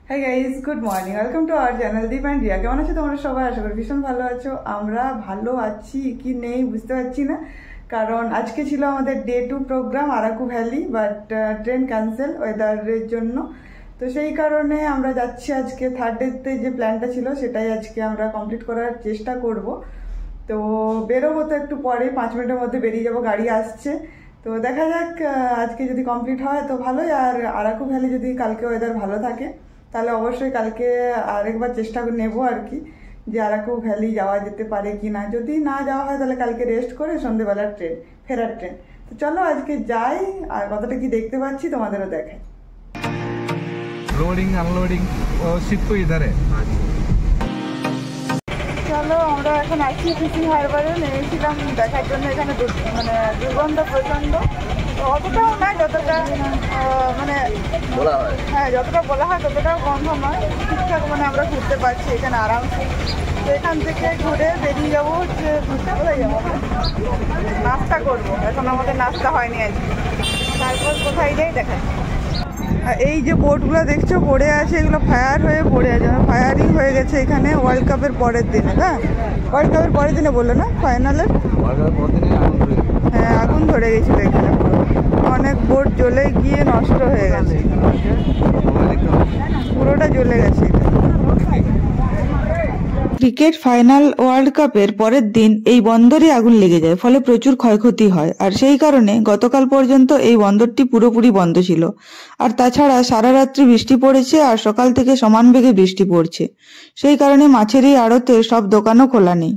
Hi guys, good morning, welcome to our channel Deep and Riya. কেমন আছো তোমরা সবাই? আশা করি ভীষণ ভালো আছো। আমরা ভালো আছি কি নেই বুঝতে পারছি না, কারণ আজকে ছিল আমাদের day 2 program Araku valley, but train cancel ওয়েদারের জন্য। তো সেই কারণে আমরা যাচ্ছি আজকে থার্ড ডেতে। যে প্ল্যানটা ছিল সেটাই আজকে আমরা কমপ্লিট করার চেষ্টা করব। তো বেরোবো তো একটু পরে, 5 মিনিটের মধ্যে বেরিয়ে যাবো, গাড়ি আসছে। তো দেখা যাক, আজকে যদি কমপ্লিট হয় তো ভালোই, আর আরাকু ভ্যালি যদি কালকে ওয়েদার ভালো থাকে তাহলে অবশ্যই কালকে আরেকবার চেষ্টা করে নেবো আর কি, যে আরাকু ভ্যালি যাওয়া যেতে পারে কি না। যদি না যাওয়া হয় তাহলে কালকে রেস্ট করে সন্ধ্যেবেলার ফেরার ট্রেন। তো চলো আজকে যাই, আর কতটা কি দেখতে পাচ্ছি তোমাদেরও দেখাই। लोडिंग अनलोडिंग शिप को इधर है। চলো আমরা এখন আছি ফিশিং হারবারে, নেমেছিলাম দেখার জন্য। এখানে মানে দুর্গন্ধ প্রচণ্ড, অতটাও না যতটা মানে বলা হয়, হ্যাঁ যতটা বলা হয় ততটাও গন্ধ নয়, ঠিকঠাক মানে আমরা ঘুরতে পারছি এখানে আরামসে। তো এখান থেকে ঘুরে বেরিয়ে যাবো হচ্ছে কোথায় যাবো, নাস্তা করবো। এখন আমাদের নাস্তা হয়নি আজকে, তারপর কোথায় যাই দেখা। এই যে বোটগুলো দেখছো পড়ে আছে, এগুলো ফায়ার হয়ে পড়ে আছে, ফায়ারিং হয়ে গেছে এখানে ওয়ার্ল্ড কাপের পরের দিনে। হ্যাঁ ওয়ার্ল্ড কাপের পরের দিনে বললো না, ফাইনালের, হ্যাঁ আগুন ধরে গেছিলো এখানে, অনেক বোট জ্বলে গিয়ে নষ্ট হয়ে গেছে, পুরোটা জ্বলে গেছে। ক্রিকেট ফাইনাল ওয়ার্ল্ড কাপের পরের দিন এই বন্দরে আগুন লেগে যায়, ফলে প্রচুর ক্ষয়ক্ষতি হয়। আর সেই কারণে গতকাল পর্যন্ত এই বন্দরটি পুরোপুরি বন্ধ ছিল। আর তাছাড়া সারা রাত্রি বৃষ্টি পড়েছে, আর সকাল থেকে সমান বেগে বৃষ্টি পড়ছে। সেই কারণে মাছের এই আড়তে সব দোকানও খোলা নেই।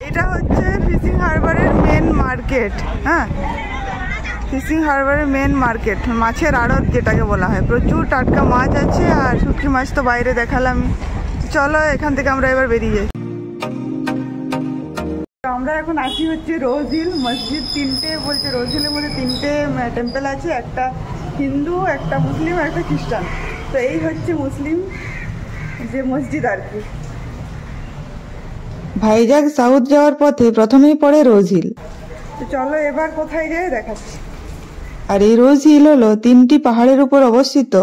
এটা হচ্ছে ফিশিং হারবারের মেন মার্কেট। হ্যাঁ ফিশিং হারবারের মেন মার্কেট, মাছের আড়ত যেটাকে বলা হয়। প্রচুর টাটকা মাছ আছে, আর শুটকি মাছ তো বাইরে দেখালাম। চলো এখান থেকে আমরা এবার বেরিয়ে যাই। আমরা এখন আছি হচ্ছে রোজ হিল মসজিদ। তিনটে বলছে, রোজ হিলের মধ্যে তিনটে টেম্পল আছে, একটা হিন্দু, একটা মুসলিম, একটা খ্রিস্টান। তো এই হচ্ছে মুসলিম যে মসজিদ আর কি। ভাইজাগ সাউথ যাওয়ার পথে প্রথমেই পড়ে রোজ হিল। তো চলো এবার কোথায় যাই দেখাচ্ছি। আর এই রোজ হিল হলো 3টি পাহাড়ের উপর অবস্থিত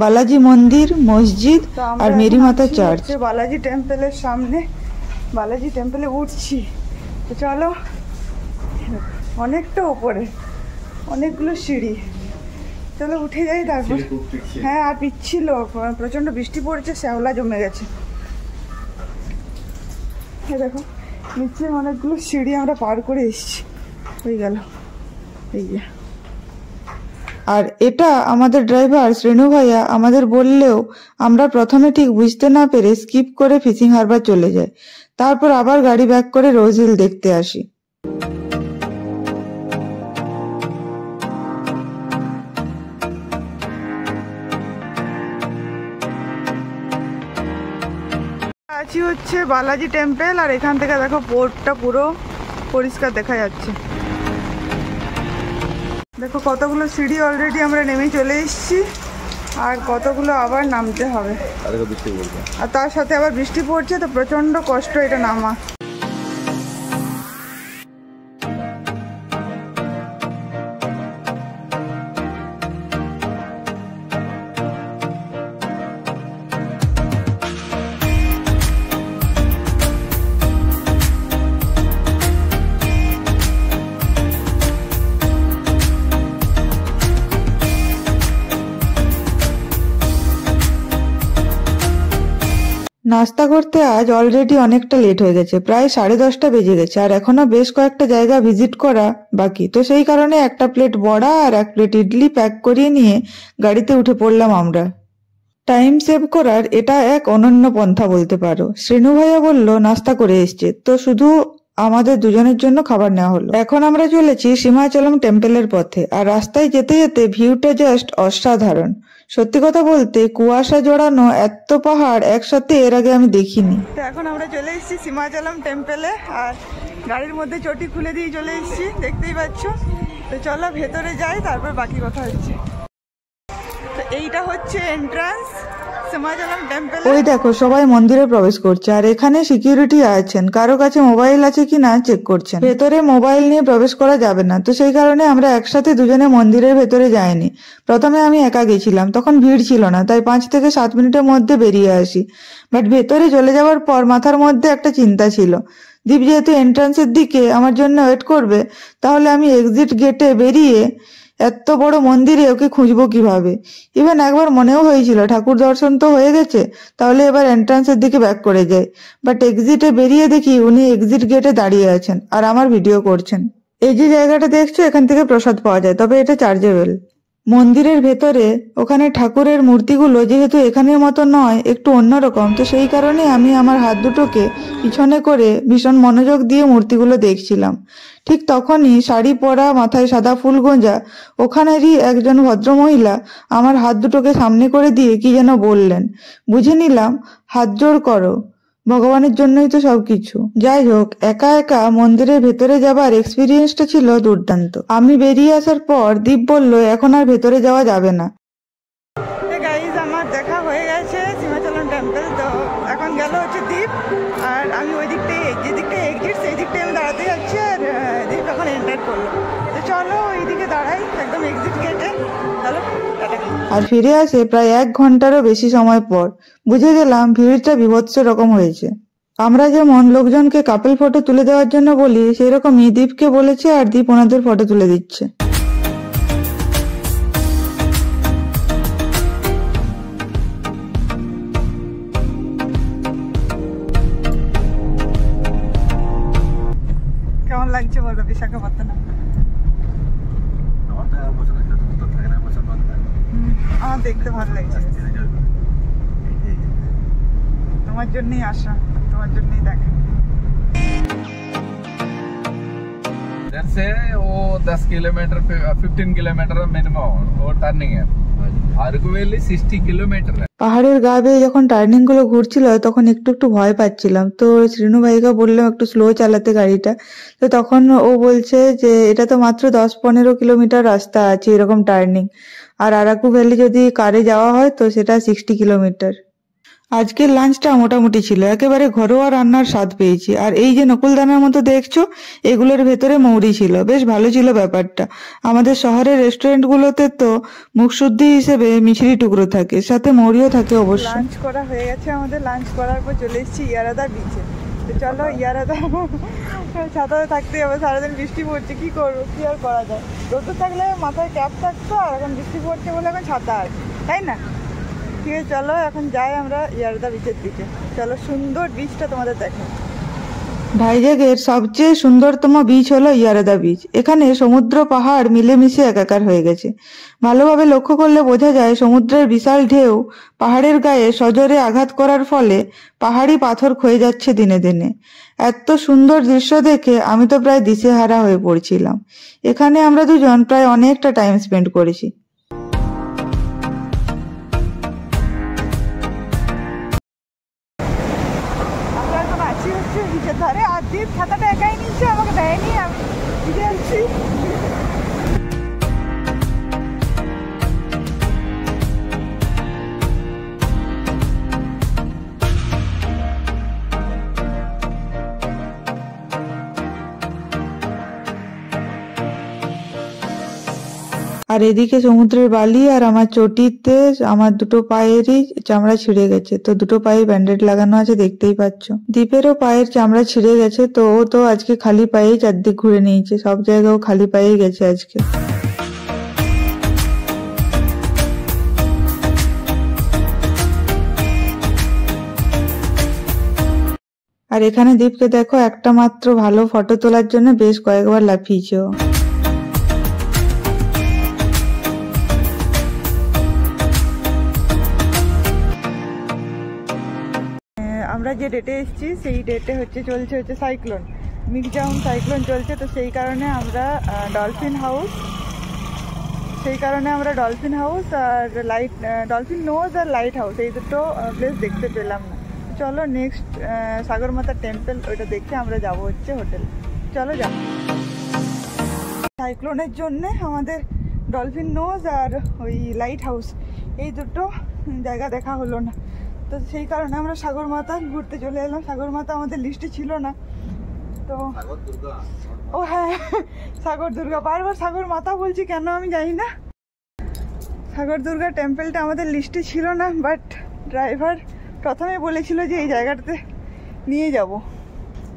বালাজি মন্দির, মসজিদ আর মেরি মাতা চার্চ। বালাজি টেম্পলের সামনে, বালাজি টেম্পলে উঠছি। তো চলো, অনেকটা উপরে, অনেকগুলো সিঁড়ি, চলো উঠে যাই। তারপর হ্যাঁ আর পিচ্ছিল, প্রচন্ড বৃষ্টি পড়েছে, শ্যাওলা জমে গেছে। দেখো নিচে অনেকগুলো সিঁড়ি আমরা পার করে এসেছি, হয়ে গেল এই যে। আর এটা আমাদের ড্রাইভার শ্রেণু ভাইয়া আমাদের বললেও আমরা প্রথমে ঠিক বুঝতে না পেরে স্কিপ করে ফিশিং হারবার চলে যাই, তারপর আবার গাড়ি ব্যাক করে রোজ হিল দেখতে আসি। আছি হচ্ছে বালাজি টেম্পল, আর এখান থেকে দেখো পোর্টটা পুরো পরিষ্কার দেখা যাচ্ছে। দেখো কতগুলো সিঁড়ি অলরেডি আমরা নেমে চলে এসেছি, আর কতগুলো আবার নামতে হবে। আর তার সাথে আবার বৃষ্টি পড়ছে, তো প্রচন্ড কষ্ট এটা নামা। নাস্তা করতে আজ অলরেডি অনেকটা লেট হয়ে গেছে, প্রায় 10:30 বেজে গেছে, আর এখনো বেশ কয়েকটা জায়গা ভিজিট করা বাকি। তো সেই কারণে একটা প্লেট বড়া আর এক প্লেট ইডলি প্যাক করিয়ে নিয়ে গাড়িতে উঠে পড়লাম আমরা। টাইম সেভ করার এটা এক অনন্য পন্থা বলতে পারো। শ্রেণু ভাইয়া বলল নাস্তা করে এসছে, তো শুধু আমাদের দুজনের জন্য খাবার নেওয়া হলো। এখন আমরা চলেছি সিমাচলম টেম্পলের পথে, আর রাস্তায় যেতে যেতে ভিউটা জাস্ট অসাধারণ। সত্যি কথা বলতে কুয়াশা জড়ানো এত পাহাড় একসাথে এর আগে আমি দেখিনি। তো এখন আমরা চলে এসেছি সিমাচলম টেম্পলে, আর গাড়ির মধ্যে চটি খুলে দিয়ে চলে এসেছি, দেখতেই পাচ্ছ। তো চলো ভেতরে যাই, তারপর বাকি কথা হচ্ছে। তো এইটা হচ্ছে এন্ট্রান্স সিমাচলম টেম্পল। ওই দেখো সবাই মন্দিরে প্রবেশ করছে আর এখানে সিকিউরিটি আছেন, কারো কাছে মোবাইল আছে কিনা চেক করছেন। ভেতরে মোবাইল নিয়ে প্রবেশ করা যাবে না, তো সেই কারণে আমরা একসাথে দুজনে মন্দিরের ভেতরে যাইনি। প্রথমে আমি একা গেছিলাম, তখন ভিড় ছিল না, তাই 5 থেকে 7 মিনিটের মধ্যে বেরিয়ে আসি। বাট ভেতরে চলে যাওয়ার পর মাথার মধ্যে একটা চিন্তা ছিল, দীপ যেহেতু এন্ট্রান্সের দিকে আমার জন্য ওয়েট করবে, তাহলে আমি এক্সিট গেটে বেরিয়ে এত বড় মন্দিরে ওকে খুঁজবো কিভাবে। ইভেন একবার মনেও হয়েছিল ঠাকুর দর্শন তো হয়ে গেছে, তাহলে এবার এন্ট্রান্সের দিকে ব্যাক করে যাই। বাট এক্সিটে বেরিয়ে দেখি উনি এক্সিট গেটে দাঁড়িয়ে আছেন আর আমার ভিডিও করছেন। এই যে জায়গাটা দেখছো, এখান থেকে প্রসাদ পাওয়া যায়, তবে এটা চার্জেবল। মন্দিরের ভেতরে ওখানে ঠাকুরের মূর্তিগুলো যেহেতু এখানের মতো নয়, একটু অন্যরকম, তো সেই কারণে আমি আমার হাত দুটোকে পিছনে করে ভীষণ মনোযোগ দিয়ে মূর্তিগুলো দেখছিলাম। ঠিক তখনই শাড়ি পরা, মাথায় সাদা ফুল গোঁজা ওখানেরই একজন ভদ্রমহিলা আমার হাত দুটোকে সামনে করে দিয়ে কি যেন বললেন। বুঝে নিলাম হাত জোড় করো, ভগবানের জন্যই তো সবকিছু। যাই হোক, একা একা মন্দিরের ভেতরে যাবার এক্সপিরিয়েন্সটা ছিল দুর্দান্ত। আমি বেরিয়ে আসার পর দীপ বলল এখন আর ভেতরে যাওয়া যাবে না। গাইজ আমার দেখা হয়ে গেছে সিমাচলম টেম্পল। তো এখন গেল হচ্ছে দীপ, আর আমি ওই দিকটাই, যে দিকটাই এক্সিট সেই দিকটাই আমি দাঁড়াতে যাচ্ছি, আর দীপ এখন এন্টার করলো। তো চলো ওই দিকে দাঁড়াই, একদম এক্সিট গেটে। চলো টাটা। আর ফিরে আসে প্রায় 1 ঘন্টারও বেশি সময় পর। বুঝে গেলাম ভিড়টা বিভৎস রকম হয়েছে। আমরা যেমন লোকজনকে কাপল ফটো তুলে দেওয়ার জন্য বলি, সেরকমই দীপকে বলেছে আর দীপ ওনাদের ফটো তুলে দিচ্ছে। কেমন লাগছে বলো বিশাখাপত্তনম? আমার দেখতে ভালো লাগছে, তোমার জন্যই আসা, তোমার জন্যই দেখা। इधर से वो 10 किलोमीटर 15 किलोमीटर मिनिमम वो टर्निंग है। अరకు वैली 60 किलोमीटर है। পাহাড়ের গা বেয়ে যখন টার্নিং গুলো ঘুরছিল তখন একটু একটু ভয় পাচ্ছিলাম, তো শ্রীনু ভাইকে বললাম একটু স্লো চালাতে গাড়িটা। তো তখন ও বলছে যে এটা তো মাত্র 10-15 কিলোমিটার রাস্তা আছে এরকম টার্নিং, আর আরাকু ভ্যালি যদি কারে যাওয়া হয় তো সেটা 60 কিলোমিটার। আজকের লাঞ্চটা মোটামুটি ছিল, একেবারে ঘরোয়া রান্নার স্বাদ পেয়েছি। আর এই যে নকুলদানার মতো দেখছো, এগুলোর ভেতরে মৌরি ছিল, বেশ ভালো ছিল ব্যাপারটা। আমাদের শহরের রেস্টুরেন্টগুলোতে তো মুখশুদ্ধি হিসেবে মিছরি টুকরো থাকে, সাথে মৌরিও থাকে অবশ্য। লাঞ্চ করা হয়ে গেছে আমাদের, লাঞ্চ করার পর চলে এসেছি ইয়ারাদা বিচে। তো চলো ইয়ারাদা ছাতাতে থাকতে হবে, সারাদিন বৃষ্টি পড়ছে, কি করবো, কি আর করা যায়। রোদ্দুর থাকলে মাথায় ক্যাপ থাকতো, আর এখন বৃষ্টি পড়ছে বলে এখন ছাতা আছে, তাই না? ঠিক আছে চলো এখন যাই আমরা ইয়ারাদা বিচের দিকে। চলো সুন্দর বিচটা তোমাদের দেখো। ভাইজ্যাগের সবচেয়ে সুন্দরতম বিচ হলো ইয়ারাদা বিচ। এখানে সমুদ্র পাহাড় মিলেমিশে একাকার হয়ে গেছে। ভালোভাবে লক্ষ্য করলে বোঝা যায় সমুদ্রের বিশাল ঢেউ পাহাড়ের গায়ে সজোরে আঘাত করার ফলে পাহাড়ি পাথর ক্ষয়ে যাচ্ছে দিনে দিনে। এত সুন্দর দৃশ্য দেখে আমি তো প্রায় দিশেহারা হয়ে পড়ছিলাম। এখানে আমরা দুজন প্রায় অনেকটা টাইম স্পেন্ড করেছি। ধারে আর দীপ ছাতাটা একাই নিচ্ছে, আমাকে দেয়নি, আমি ফিরে আসছি। আর এদিকে সমুদ্রের বালি আর আমার চটিতে আমার দুটো পায়েরই চামড়া ছিঁড়ে গেছে, তো দুটো পায়ে ব্যান্ডেড লাগানো আছে, দেখতেই পাচ্ছ। দীপেরও পায়ের চামড়া ছিঁড়ে গেছে, তো ও তো আজকে খালি পায়েই চারদিক ঘুরে নিয়েছে, সব জায়গায় ও খালি পায়েই গেছে আজকে। আর এখানে দীপকে দেখো, একটা মাত্র ভালো ফটো তোলার জন্য বেশ কয়েকবার লাফিয়েছে ও। আমরা যে ডেটে এসেছি সেই ডেটে চলছে সাইক্লোন, মিগজাউন সাইক্লোন চলছে। তো সেই কারণে আমরা ডলফিন হাউস আর ডলফিন নোজ আর লাইট হাউস এই দুটো প্লেস দেখতে পেলাম না। চলো নেক্সট সাগরমাতা টেম্পল, ওইটা দেখে আমরা যাবো হচ্ছে হোটেল। চলো যাও। সাইক্লোনের জন্যে আমাদের ডলফিন নোজ আর ওই লাইট হাউস এই দুটো জায়গা দেখা হলো না। তো সেই কারণে আমরা সাগরমাথা ঘুরতে চলে এলাম। সাগরমাথা আমাদের লিস্টে ছিল না। তো ও হ্যাঁ, সাগর দুর্গা, বারবার সাগরমাথা বলছি কেন আমি জানি না। সাগর দুর্গা টেম্পলটা আমাদের লিস্টে ছিল না, বাট ড্রাইভার প্রথমে বলেছিল যে এই জায়গাটাতে নিয়ে যাব।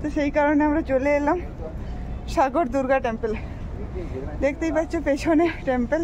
তো সেই কারণে আমরা চলে এলাম সাগর দুর্গা টেম্পলে। দেখতেই পাচ্ছ পেছনে টেম্পল।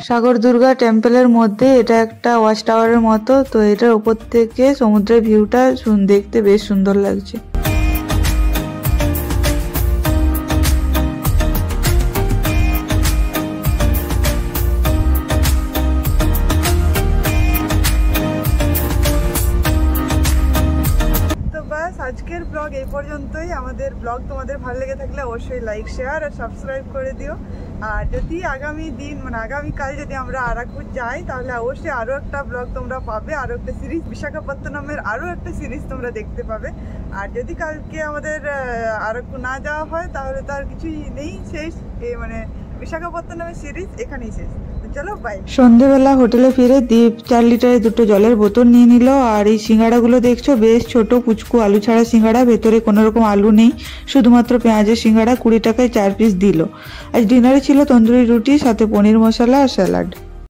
সাগর দুর্গা টেম্পলের মধ্যে এটা একটা ওয়াচ টাওয়ারের মতো। তো এটার উপর থেকে সমুদ্রের ভিউটা দেখতে বেশ সুন্দর লাগছে। আজকের ব্লগ এই পর্যন্তই। আমাদের ব্লগ তোমাদের ভালো লেগে থাকলে অবশ্যই লাইক, শেয়ার আর সাবস্ক্রাইব করে দিও। আর যদি আগামী দিন আগামীকাল যদি আমরা আরাকু যাই, তাহলে অবশ্যই আরও একটা ব্লগ তোমরা পাবে, আরও একটা সিরিজ, বিশাখাপত্তনমের আরও একটা সিরিজ তোমরা দেখতে পাবে। আর যদি কালকে আমাদের আরাকু না যাওয়া হয় তাহলে তো আর কিছুই নেই, শেষ। বিশাখাপত্তনমের সিরিজ এখানেই শেষ। চলো বাই। সন্ধেবেলা হোটেলে ফিরে দীপ 4 লিটারের 2টো জলের বোতল নিয়ে নিল। আর এই সিঙ্গাড়াগুলো দেখছো বেশ ছোট পুচকু আলু ছাড়া সিঙ্গাড়া, ভেতরে কোনো রকম আলু নেই, শুধুমাত্র পেঁয়াজের সিঙ্গাড়া। 20 টাকায় 4 পিস দিল। আজ ডিনারে ছিল তন্দুরি রুটি, সাথে পনির মশলা আর স্যালাড।